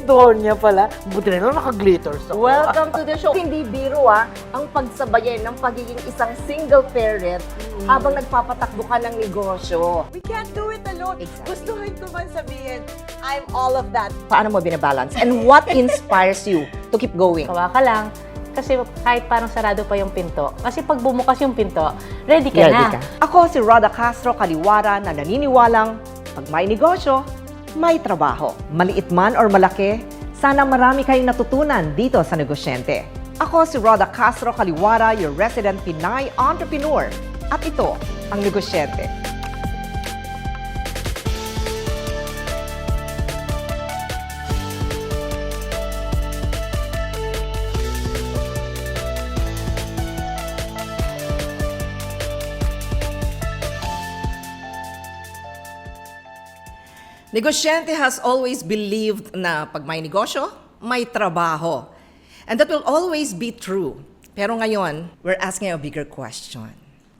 doon niya pala. Buti na lang naka-glitters ako. Welcome to the show. Hindi biro ang pagsabayin ng pagiging isang single parent habang nagpapatakbo ka ng negosyo. We can't do it alone. Exactly. Gustuhin ko man sabihin, I'm all of that. Paano mo binabalance? And what inspires you to keep going? Kawa ka lang. Kasi kahit parang sarado pa yung pinto. Kasi pag bumukas yung pinto, ready ka na. Ako si Rhoda Castro Kaliwara na naniniwalang pag may negosyo, may trabaho. Maliit man or malaki, sana marami kayong natutunan dito sa Negosyente. Ako si Rhoda Castro Kaliwara, your resident Pinay entrepreneur. At ito ang Negosyente. Negosyente has always believed na pag may negosyo, may trabaho. And that will always be true. Pero ngayon, we're asking a bigger question.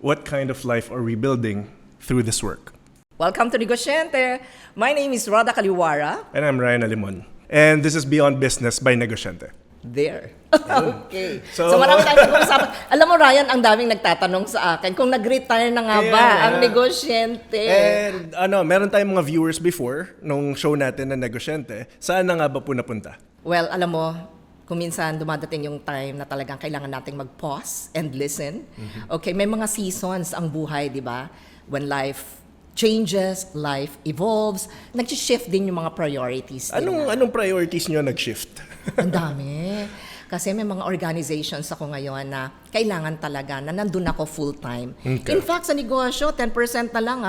What kind of life are we building through this work? Welcome to Negosyente. My name is Rhoda Kaliwara. And I'm Ryan Alimon. And this is Beyond Business by Negosyente. There. Okay. So So- marami tayong pag-uusapan. Alam mo, Ryan, ang daming nagtatanong sa akin kung nag-retire na nga ba Yeah. ang Negosyente. And meron tayong mga viewers before nung show natin na Negosyente. Saan na nga ba po napunta? Well, alam mo, kung minsan dumadating yung time na talagang kailangan nating mag-pause and listen. Okay, may mga seasons ang buhay, di ba? When life changes, life evolves, nag-shift din yung mga priorities. din Anong priorities nyo nag-shift? Ang dami. Kasi may mga organizations ako ngayon na kailangan talaga na nandun ako full-time. Okay. In fact, sa negosyo, 10% na lang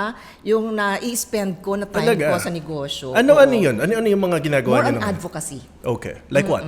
yung na-i-spend ko na time Talaga? ko sa negosyo. Ano Oo. yun? Ano yung mga ginagawa More nyo on naman? advocacy. Okay. Like what?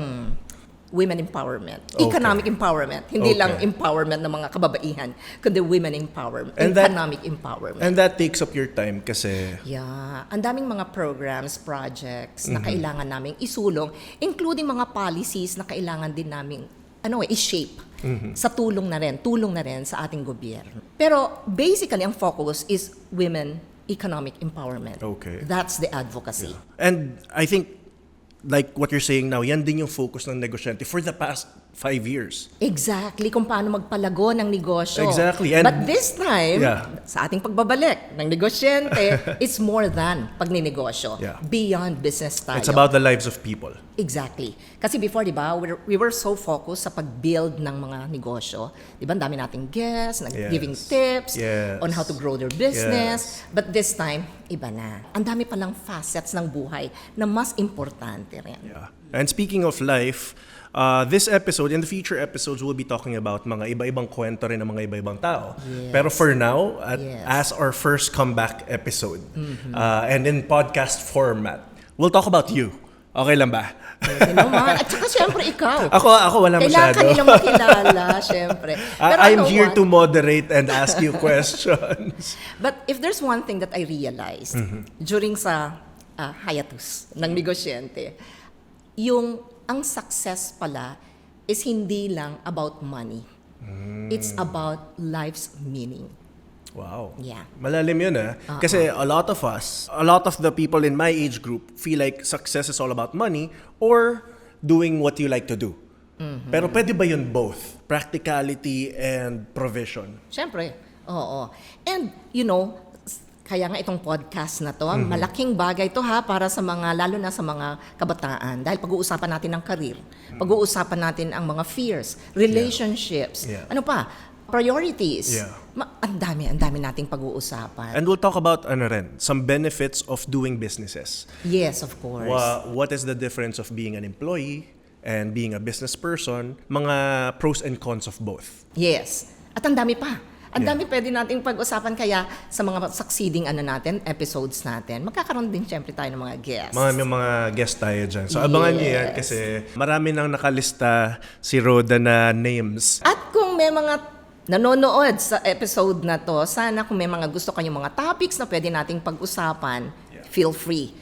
Women empowerment, Okay. economic empowerment, hindi Okay. lang empowerment ng mga kababaihan, kundi women empowerment, And that- economic empowerment. And that takes up your time kasi... Yeah, ang daming mga programs, projects na Mm-hmm. kailangan naming isulong, including mga policies na kailangan din naming i-shape Mm-hmm. sa tulong na rin sa ating gobyerno. Pero basically ang focus is women economic empowerment. Okay. That's the advocacy. And I think, like what you're saying now, yan din yung focus ng Negosyente for the past 5 years. Exactly, kung paano magpalago ng negosyo. Exactly, and- But this time, Yeah. sa ating pagbabalik ng negosyente, it's more than pagninegosyo. Yeah. Beyond business tayo. It's about the lives of people. Exactly. Kasi before, di ba, we were so focused sa pag-build ng mga negosyo. Di ba, ang dami nating guests, giving Yes. tips Yes. on how to grow their business. But this time, iba na. Ang dami palang facets ng buhay na mas importante rin. Yeah. And speaking of life, this episode, in the future episodes, we'll be talking about mga iba-ibang kwento rin ng mga iba-ibang tao. Yes. Pero for now, Yes. as our first comeback episode, and in podcast format, we'll talk about you. Okay lang ba? Pwede naman. At saka syempre ikaw. Ako wala Kailangan masyado. ka nilang makilala, syempre. Pero I'm ano, here what? to moderate and ask you questions. But if there's one thing that I realized during sa hiatus ng negosyente, yung ang success pala is hindi lang about money. It's about life's meaning. Wow. Yeah. Malalim yun Kasi a lot of us, a lot of the people in my age group feel like success is all about money or doing what you like to do. Pero pwede ba yun both? Practicality and provision. Siyempre, oo. And, kaya nga itong podcast na to, malaking bagay to para sa mga, lalo na sa mga kabataan. Dahil pag-uusapan natin ang career, pag-uusapan natin ang mga fears, relationships, Yeah. ano pa, priorities. Yeah. Ang dami nating pag-uusapan. And we'll talk about some benefits of doing businesses. Yes, of course. What is the difference of being an employee and being a business person? Mga pros and cons of both. Yes. At ang dami pa. Ang Yeah. dami pwede nating pag-usapan kaya sa mga succeeding episodes natin. Magkakaroon din syempre tayo ng mga guests. May mga guest tayo dyan. So abangan niyo yan Yes. kasi marami nang nakalista si Rhoda na names. At kung may mga nanonood sa episode na to, sana kung may mga gusto kayong mga topics na pwede nating pag-usapan, feel free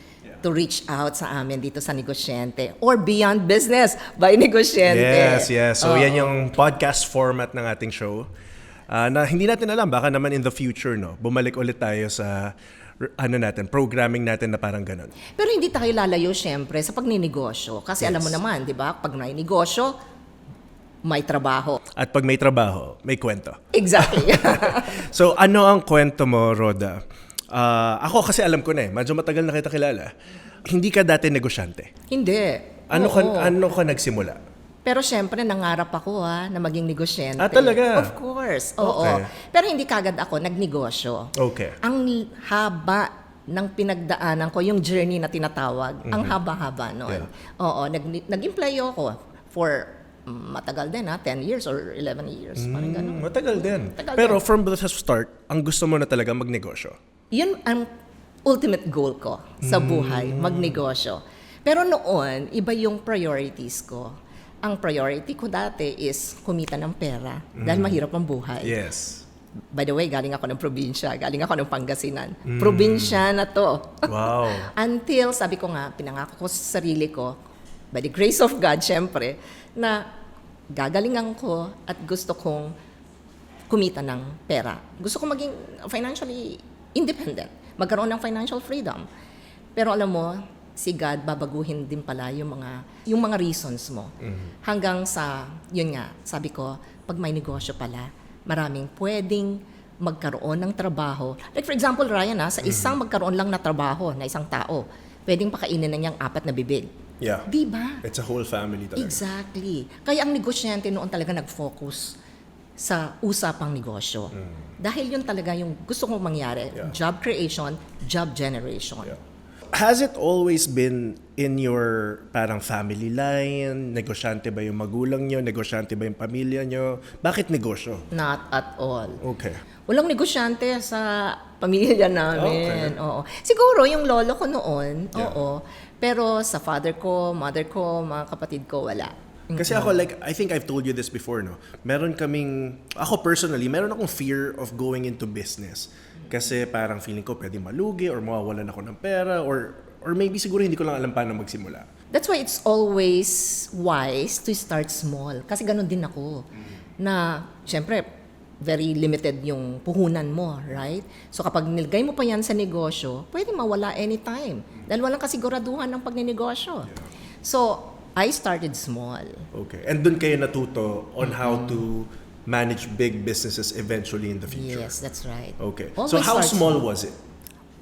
to reach out sa amin dito sa Negosyente or Beyond Business by Negosyente. Yes. So yan yung podcast format ng ating show. Na hindi natin alam, baka naman in the future, bumalik ulit tayo sa programming natin na parang ganun. Pero hindi tayo lalayo syempre sa pagninegosyo. Kasi alam mo naman, di ba, pag may negosyo, may trabaho. At pag may trabaho, may kwento. Exactly. So, ano ang kwento mo, Roda? Ako kasi alam ko na medyo matagal na kita kilala. Hindi ka dati negosyante. Hindi. Ano Oo. ka nagsimula? Pero syempre, nangarap ako na maging negosyante. Ah, talaga? Of course. Oo. Okay. Pero hindi kagad ako nagnegosyo. Okay. Ang haba ng pinagdaanan ko, yung journey na tinatawag, ang haba-haba noon. Yeah. Oo. Nag-employ ako for matagal din 10 years or 11 years. Parang ganun. Matagal din. Matagal Pero din. from the start, ang gusto mo na talaga magnegosyo. Yun ang ultimate goal ko sa buhay, magnegosyo. Pero noon, iba yung priorities ko. Ang priority ko dati is kumita ng pera dahil mahirap ang buhay. Yes. By the way, galing ako ng probinsya, galing ako ng Pangasinan. Probinsya na to. Wow. Until, sabi ko nga, pinangako ko sa sarili ko, by the grace of God, syempre, na gagalingan ko at gusto kong kumita ng pera. Gusto ko maging financially independent, magkaroon ng financial freedom. Pero alam mo, si God babaguhin din pala yung mga reasons mo. Hanggang sa, yun nga, sabi ko, pag may negosyo pala, maraming pwedeng magkaroon ng trabaho. Like for example, Ryan, sa isang magkaroon lang na trabaho na isang tao, pwedeng pakainin na niyang 4 na bibig. Yeah. Di ba? It's a whole family talaga. Exactly. Kaya ang negosyante noon talaga nag-focus sa usapang negosyo. Dahil yun talaga yung gusto kong mangyari. Yeah. Job creation, job generation. Yeah. Has it always been in your parang family line? Negosyante ba yung magulang nyo? Negosyante ba yung pamilya nyo? Bakit negosyo? Not at all. Okay. Walang negosyante sa pamilya namin. Okay. Oo. Siguro yung lolo ko noon, oo. Pero sa father ko, mother ko, mga kapatid ko, wala. Kasi ako, I think I've told you this before, no? Ako personally, meron akong fear of going into business. Kasi parang feeling ko pwede malugi or mawawalan ako ng pera or maybe siguro hindi ko lang alam paano magsimula. That's why it's always wise to start small. Kasi ganun din ako. Na, syempre, very limited yung puhunan mo, right? So kapag nilagay mo pa yan sa negosyo, pwede mawala anytime. Dahil walang kasiguraduhan ng pagnenegosyo. So, I started small. Okay. And dun kayo natuto on how to manage big businesses eventually in the future. Yes, that's right. Okay. Always So how start small was it?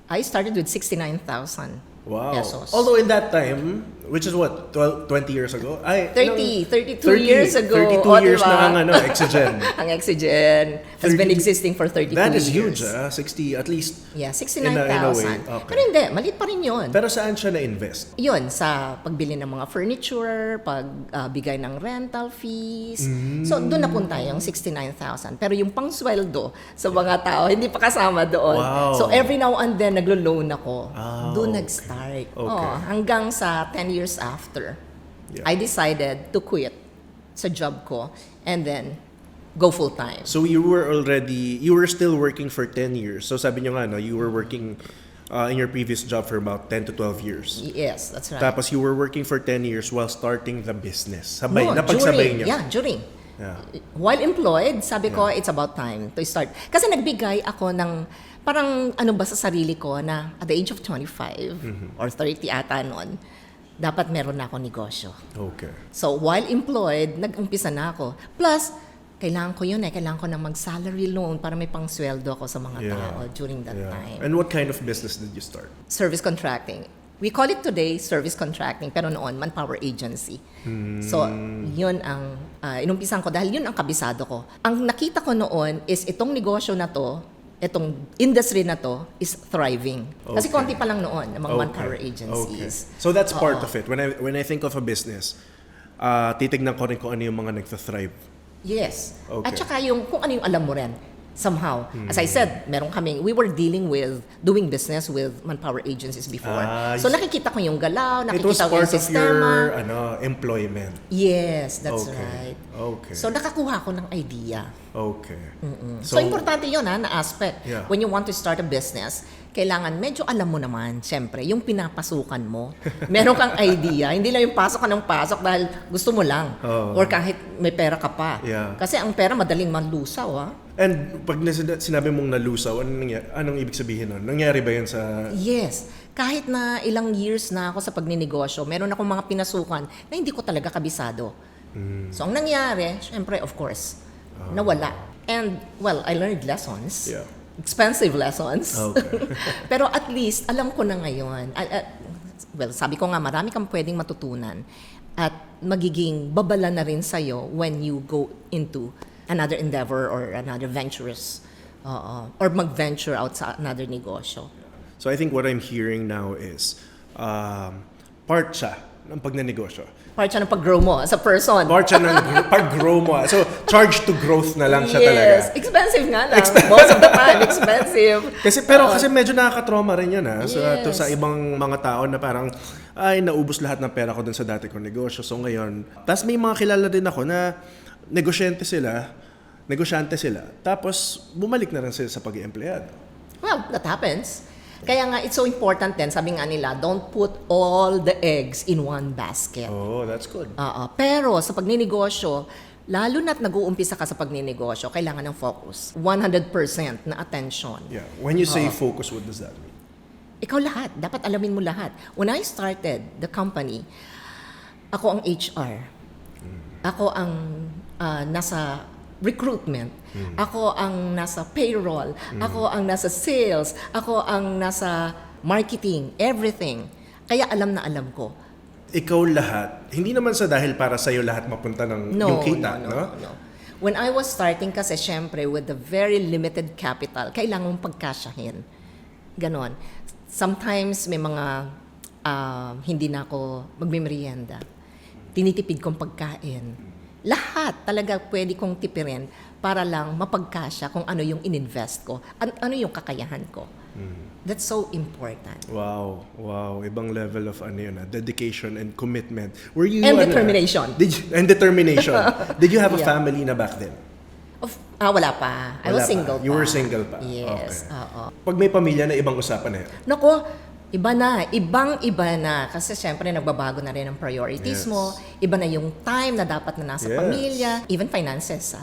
I started with 69,000 Wow. pesos. Although in that time, which is what, 20 years ago? 32 years ago. 32 years diba? na ang Exigen. Ang Exigen has been 32 existing for 32 That is years. huge, 60 at least. Yeah, In a way, 69,000. okay. Pero hindi, maliit pa rin yun. Pero saan siya na-invest? Yun, sa pagbili ng mga furniture, pagbigay ng rental fees. So, doon napunta yung 69,000. Pero yung pangsweldo sa mga tao, hindi pa kasama doon. Wow. So, every now and then, naglo-loan ako. Doon Okay. nag-start. Okay. Hanggang sa 10 years after, Yeah. I decided to quit sa job ko and then go full-time. So you were still working for 10 years. So sabi nyo nga, no, you were working in your previous job for about 10 to 12 years. Yes, that's right. Tapos you were working for 10 years while starting the business. Sabay, No, napagsabay during. nyo. Yeah, during. Yeah. While employed, sabi ko, it's about time to start. Kasi nagbigay ako ng, parang ano ba sa sarili ko na at the age of 25 or 30 ata noon, dapat meron na ako negosyo. Okay. So, while employed, nag-umpisa na ako. Plus, kailangan ko yun kailangan ko na mag-salary loan para may pangsweldo ako sa mga tao during that time. And what kind of business did you start? Service contracting. We call it today service contracting, pero noon, manpower agency. So, yun ang inumpisan ko dahil yun ang kabisado ko. Ang nakita ko noon is itong negosyo na to, itong industry na to is thriving. Kasi Okay. konti pa lang noon ng mga manpower agencies. Okay. So that's part of it. When I think of a business, titignan ko rin kung ano yung mga nagta-thrive. Yes. Okay. At saka kung ano yung alam mo rin. Somehow. As I said, we were dealing with doing business with manpower agencies before. So nakikita ko yung galaw, It was nakikita ko part yung of your sistema. employment. Yes, that's Okay. right. Okay. So nakakuha ko ng idea. Okay. So importante yun na aspect. Yeah. When you want to start a business, kailangan medyo alam mo naman, syempre, yung pinapasukan mo. Meron kang idea. Hindi lang yung pasok ka ng pasok dahil gusto mo lang. Oo. Or kahit may pera ka pa. Yeah. Kasi ang pera madaling manlusaw, And pag sinabi mong nalusaw, anong ibig sabihin nun? Nangyari ba yun sa... Yes. Kahit na ilang years na ako sa pagninegosyo, meron akong mga pinasukan na hindi ko talaga kabisado. So, ang nangyari, syempre, of course, nawala. And, well, I learned lessons. Yeah. Expensive lessons. Okay. Pero at least, alam ko na ngayon. Well, sabi ko nga, marami kang pwedeng matutunan. At magiging babala na rin sa'yo when you go into another endeavor or another venturous or mag-venture out sa another negosyo. So I think what I'm hearing now is part siya ng pagnenegosyo. Part siya ng pag-grow mo as a person. Part siya ng pag-grow mo. So charge to growth na lang siya Yes, talaga. expensive nga lang. Most of the time, expensive. Kasi medyo nakaka-trauma rin yan Yes. sa ibang mga tao na parang ay naubos lahat ng pera ko dun sa dati kong negosyo. So ngayon, tapos may mga kilala din ako na negosyante sila. Tapos bumalik na rin sila sa pag-iempleyado. Well, that happens. Kaya nga, it's so important din, sabi nga nila, don't put all the eggs in one basket. Oh, that's good. Pero sa pagninegosyo, lalo na't nag-uumpisa ka sa pagninegosyo, kailangan ng focus. 100% na attention. Yeah. When you say focus, what does that mean? Ikaw lahat. Dapat alamin mo lahat. When I started the company, ako ang HR. Ako ang nasa recruitment. Ako ang nasa payroll. Ako ang nasa sales. Ako ang nasa marketing. Everything. Kaya alam na alam ko. Ikaw lahat, hindi naman sa dahil para sa'yo lahat mapunta ng yung kita, no? When I was starting kasi, syempre, with a very limited capital, kailangan mong pagkasyahin. Ganon. Sometimes may mga hindi na ako magmimerienda. Tinitipid kong pagkain. Lahat talaga pwede kong tipirin para lang mapagkasya kung ano yung ininvest ko, ano yung kakayahan ko. That's so important. Wow. Ibang level of dedication and commitment. Were you And determination. Determination. Did you have a Yeah. family na back then? Wala pa. I was Wala pa. single pa. You were single pa. Yes. Okay. Oo. Pag may pamilya na, ibang usapan na yan. Nako, ibang-iba na. Kasi syempre, nagbabago na rin ang priorities Yes. mo. Iba na yung time na dapat na nasa Yes. pamilya. Even finances,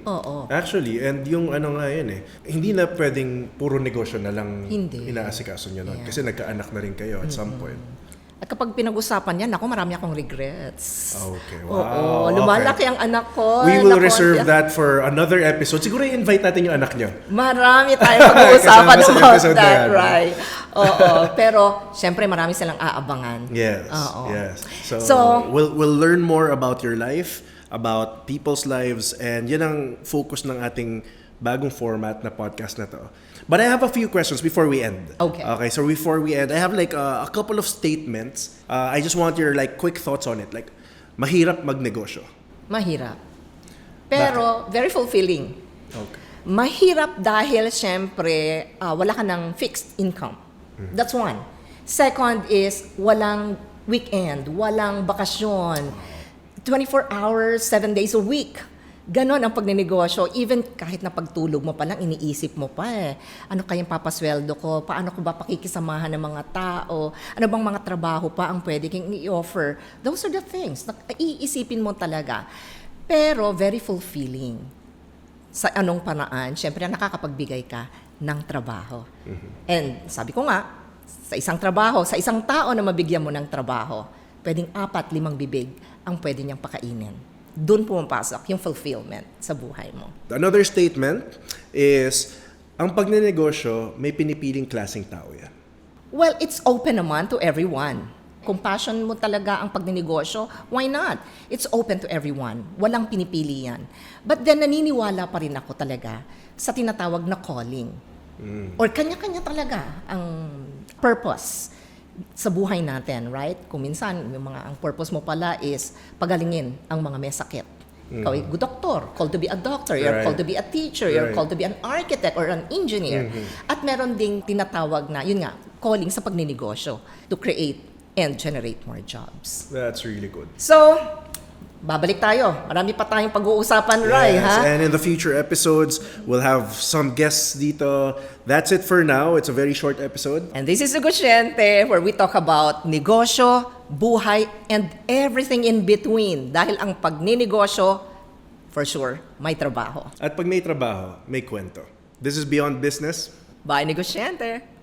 Oo. Actually, and yung nga yun hindi na pwedeng puro negosyo na lang Hindi. inaasikaso nyo nun. Yeah. Kasi nagkaanak na rin kayo at some point. At kapag pinag-usapan yan, marami akong regrets. Okay, Oo, wow. lumalaki ang anak ko. We will Nako, reserve that for another episode. Siguro i-invite natin yung anak nyo. Marami tayong pag-uusapan Kasama sa about episode na that, yan. right? Oo. Pero, syempre, marami silang aabangan. Yes, Oo. yes. So, we'll learn more about your life, about people's lives, and yan ang focus ng ating bagong format na podcast na to. But I have a few questions before we end. Okay. Okay, so before we end, I have a couple of statements. I just want your quick thoughts on it. Mahirap magnegosyo. Mahirap. Pero, very fulfilling. Okay. Mahirap dahil, syempre, wala ka ng fixed income. That's one. Second is, walang weekend, walang bakasyon. 24 hours, 7 days a week. Ganon ang pagninegosyo. Even kahit na pagtulog mo pa lang, iniisip mo pa ano kayang papasweldo ko? Paano ko ba pakikisamahan ng mga tao? Ano bang mga trabaho pa ang pwede kang i-offer? Those are the things na iisipin mo talaga. Pero very fulfilling. Sa anong paraan, syempre nakakapagbigay ka ng trabaho. And sabi ko nga, sa isang trabaho, sa isang tao na mabigyan mo ng trabaho, pwedeng 4-5 bibig ang pwede niyang pakainin. Doon pumapasok yung fulfillment sa buhay mo. Another statement is, ang pagnenegosyo, may pinipiling klaseng tao yan. Well, it's open naman to everyone. Kung passion mo talaga ang pagninegosyo, why not? It's open to everyone. Walang pinipili yan. But then, naniniwala pa rin ako talaga sa tinatawag na calling. Or kanya-kanya talaga ang purpose sa buhay natin, right? Kung minsan, ang purpose mo pala is pagalingin ang mga may sakit. Ikaw ay doktor, called to be a doctor, you're Right. called to be a teacher, you're Right. called to be an architect or an engineer. At meron ding tinatawag na, yun nga, calling sa pagninegosyo to create and generate more jobs. That's really good. So, babalik tayo. Marami pa tayong pag-uusapan, Rai, Yes, ha? and in the future episodes, we'll have some guests dito. That's it for now. It's a very short episode. And this is Negosyente, where we talk about negosyo, buhay, and everything in between. Dahil ang pagninegosyo, for sure, may trabaho. At pag may trabaho, may kwento. This is Beyond Business. Bye, negosyante!